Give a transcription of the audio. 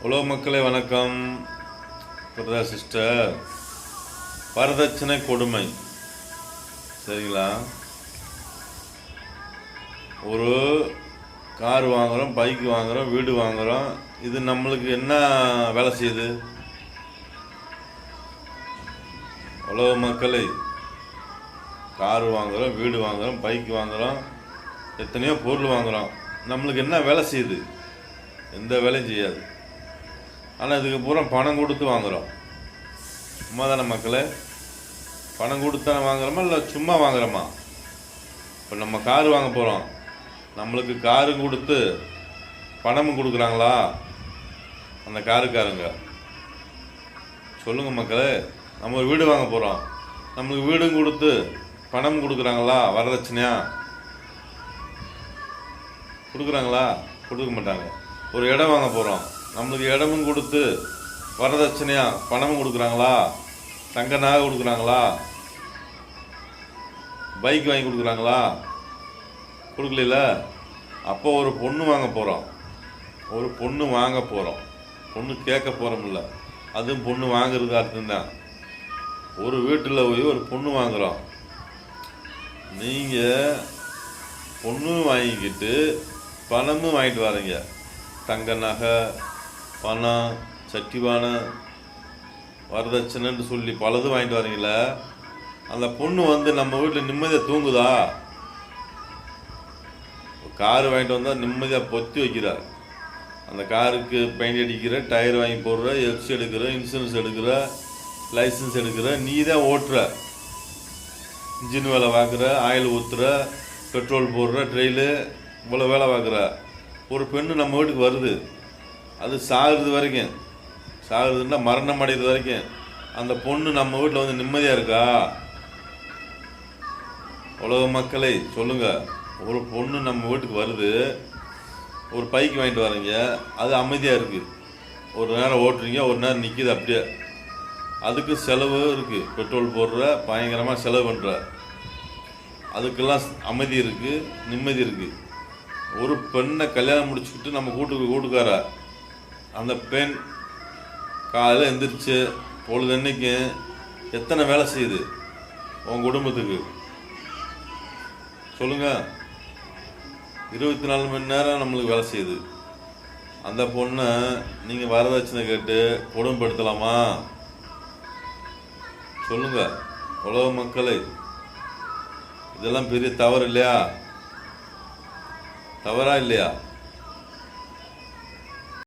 உலக மக்களே வணக்கம். பிரதர் சிஸ்டர், வரதட்சணை கொடுமை சரிங்களா? ஒரு கார் வாங்குகிறோம், பைக் வாங்குகிறோம், வீடு வாங்குகிறோம். இது நம்மளுக்கு என்ன வேலை செய்யுது? உலக மக்களே, கார் வாங்குகிறோம், வீடு வாங்குகிறோம், பைக் வாங்குகிறோம், எத்தனையோ பொருள் வாங்குகிறோம். நம்மளுக்கு என்ன வேலை செய்யுது? எந்த வேலையும் செய்யாது. ஆனால் இதுக்கு பூரா பணம் கொடுத்து வாங்குகிறோம். சும்மா தானே மக்களே? பணம் கொடுத்து தானே வாங்குகிறோமா இல்லை சும்மா வாங்குகிறோமா? இப்போ நம்ம கார் வாங்க போகிறோம், நம்மளுக்கு காரும் கொடுத்து பணமும் கொடுக்குறாங்களா அந்த காருக்காரங்க? சொல்லுங்கள் மக்களே. நம்ம ஒரு வீடு வாங்க போகிறோம், நம்மளுக்கு வீடும் கொடுத்து பணமும் கொடுக்குறாங்களா? வரதட்சணையா கொடுக்குறாங்களா? கொடுக்க மாட்டாங்க. ஒரு இடம் வாங்க போகிறோம், நம்மளுக்கு இடமும் கொடுத்து வரதட்சணையா பணமும் கொடுக்குறாங்களா? தங்க நகை கொடுக்குறாங்களா? பைக் வாங்கி கொடுக்குறாங்களா? கொடுக்கல. அப்போ ஒரு பொண்ணு வாங்க போகிறோம், பொண்ணு கேட்க போகிறோம்ல, அதுவும் பொண்ணு வாங்குறது அர்த்தம்தான். ஒரு வீட்டில் போய் ஒரு பொண்ணு வாங்குகிறோம். நீங்கள் பொண்ணு வாங்கிக்கிட்டு பணமும் வாங்கிட்டு வரீங்க. தங்க நகை, பணம், சட்டிவானை, வரதட்சணைன்னு சொல்லி பலதும் வாங்கிட்டு வரீங்களே. அந்த பொண்ணு நம்ம வீட்டில் நிம்மதியாக தூங்குதா? காரு வாங்கிட்டு வந்தால் நிம்மதியாக பொத்தி வைக்கிறார். அந்த காருக்கு பெயிண்ட் அடிக்கிற, டயர் வாங்கி போடுற, எஃப்சி எடுக்கிற, இன்சூரன்ஸ் எடுக்கிற, லைசன்ஸ் எடுக்கிற, நீ தான் ஓட்டுற. இன்ஜின் வேலை பார்க்குற, ஆயில் ஊற்றுற, பெட்ரோல் போடுற, ட்ரெயிலு, இவ்வளோ வேலை பார்க்குற. ஒரு பெண்ணு நம்ம வீட்டுக்கு வருது, அது சாகுறது வரைக்கும், சாகுறதுன்னா மரணம் அடைகிறது வரைக்கும் அந்த பொண்ணு நம்ம வீட்டில் வந்து நிம்மதியாக இருக்கா? உலக மக்களை சொல்லுங்கள். ஒரு பொண்ணு நம்ம வீட்டுக்கு வருது, ஒரு பைக் வாங்கிட்டு வரீங்க, அது அமைதியாக இருக்குது. ஒரு நேரம் ஓட்டுறீங்க, ஒரு நேரம் நிற்கிது. அப்படியே அதுக்கு செலவு இருக்குது. பெட்ரோல் போடுற, பயங்கரமாக செலவு பண்ணுற, அதுக்கெல்லாம் அமைதி இருக்குது, நிம்மதி இருக்குது. ஒரு பெண்ணை கல்யாணம் முடிச்சுக்கிட்டு நம்ம கூட்டுக்கார, அந்த பெண் காலையில் எந்திரிச்சு பொழுதன்னைக்கு எத்தனை வேலை செய்யுது உங்கள் குடும்பத்துக்கு? சொல்லுங்கள். 24 மணி நேரம் நம்மளுக்கு வேலை செய்யுது. அந்த பொண்ணை நீங்கள் வரதட்சணை கேட்டு கொடுமைப்படுத்தலாமா? சொல்லுங்கள் உலக மக்களை. இதெல்லாம் பெரிய தவறு இல்லையா? தவறா இல்லையா?